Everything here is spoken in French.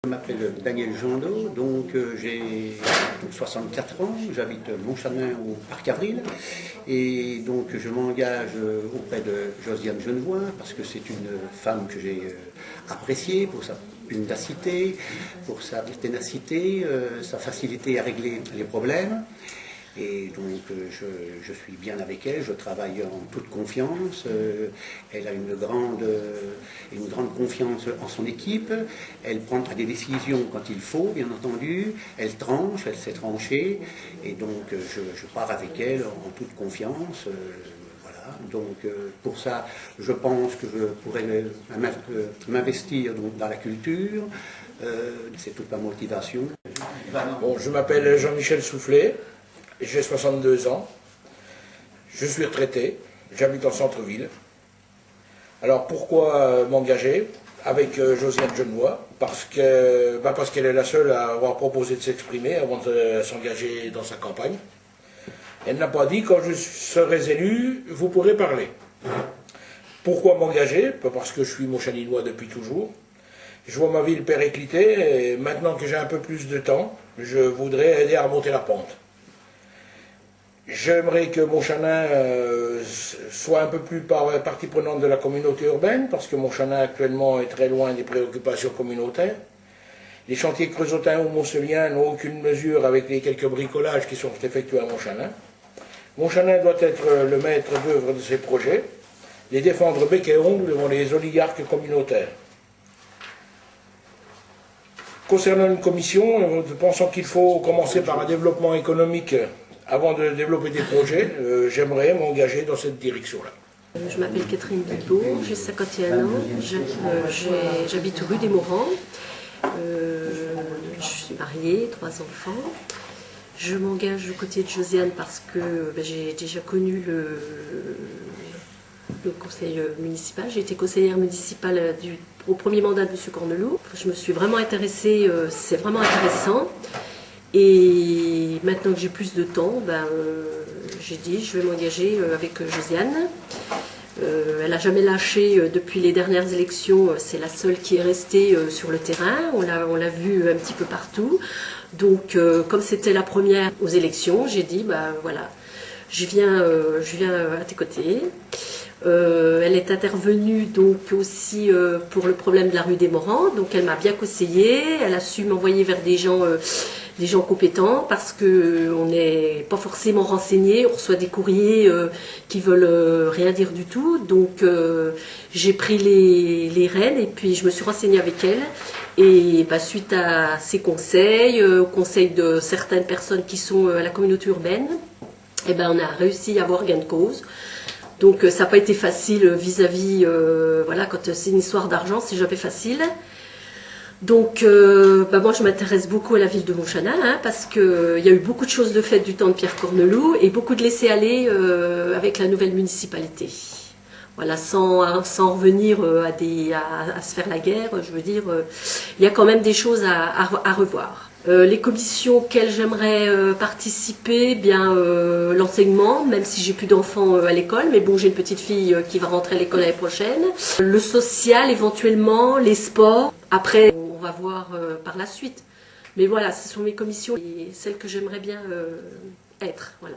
Je m'appelle Daniel Jandot, donc j'ai 64 ans, j'habite Montchanin au Parc Avril et donc je m'engage auprès de Josiane Genevois parce que c'est une femme que j'ai appréciée pour sa pugnacité, pour sa ténacité, sa facilité à régler les problèmes. Et donc je suis bien avec elle, je travaille en toute confiance, elle a une grande confiance en son équipe, elle prend des décisions quand il faut, bien entendu, elle tranche, elle sait trancher, et donc je pars avec elle en toute confiance. Voilà. Donc pour ça, je pense que je pourrais m'investir dans la culture, c'est toute ma motivation. Bon, je m'appelle Jean-Michel Soufflet. J'ai 62 ans, je suis retraité, j'habite en centre-ville. Alors pourquoi m'engager avec Josiane Genevois? Parce qu'elle est la seule à avoir proposé de s'exprimer avant de s'engager dans sa campagne. Elle n'a pas dit, quand je serai élu, vous pourrez parler. Pourquoi m'engager? Parce que je suis montchaninois depuis toujours. Je vois ma ville péricliter et maintenant que j'ai un peu plus de temps, je voudrais aider à remonter la pente. J'aimerais que Montchanin soit un peu plus partie prenante de la communauté urbaine, parce que Montchanin actuellement est très loin des préoccupations communautaires. Les chantiers creusotins ou montceliens n'ont aucune mesure avec les quelques bricolages qui sont effectués à Montchanin. Montchanin doit être le maître d'œuvre de ces projets, les défendre bec et ongles devant les oligarques communautaires. Concernant une commission, pensant qu'il faut commencer par un développement économique avant de développer des projets, j'aimerais m'engager dans cette direction-là. Je m'appelle Catherine Bibot, j'ai 51 ans, j'habite rue des Morans, je suis mariée, 3 enfants. Je m'engage aux côtés de Josiane parce que j'ai déjà connu le conseil municipal. J'ai été conseillère municipale au premier mandat de M. Corneloup. Je me suis vraiment intéressée, c'est vraiment intéressant. Et maintenant que j'ai plus de temps, j'ai dit je vais m'engager avec Josiane. Elle n'a jamais lâché depuis les dernières élections, c'est la seule qui est restée sur le terrain, on l'a vu un petit peu partout. Donc comme c'était la première aux élections, j'ai dit voilà, je viens à tes côtés. Elle est intervenue donc aussi pour le problème de la rue des Morans, donc elle m'a bien conseillée, elle a su m'envoyer vers des gens compétents parce qu'on n'est pas forcément renseigné, on reçoit des courriers qui veulent rien dire du tout, donc j'ai pris les rênes et puis je me suis renseignée avec elle et suite à ses conseils, au conseil de certaines personnes qui sont à la communauté urbaine, on a réussi à avoir gain de cause. Donc ça n'a pas été facile vis-à-vis, voilà, quand c'est une histoire d'argent, c'est jamais facile. Donc moi je m'intéresse beaucoup à la ville de Montchanin, parce qu'il y a eu beaucoup de choses de faites du temps de Pierre Corneloup et beaucoup de laisser-aller avec la nouvelle municipalité. Voilà, sans revenir à se faire la guerre, je veux dire, il y a quand même des choses à revoir. Les commissions auxquelles j'aimerais participer, l'enseignement, même si j'ai plus d'enfants à l'école, mais bon, j'ai une petite fille qui va rentrer à l'école l'année prochaine. Le social, éventuellement, les sports. Après, on va voir par la suite. Mais voilà, ce sont mes commissions et celles que j'aimerais bien être. Voilà.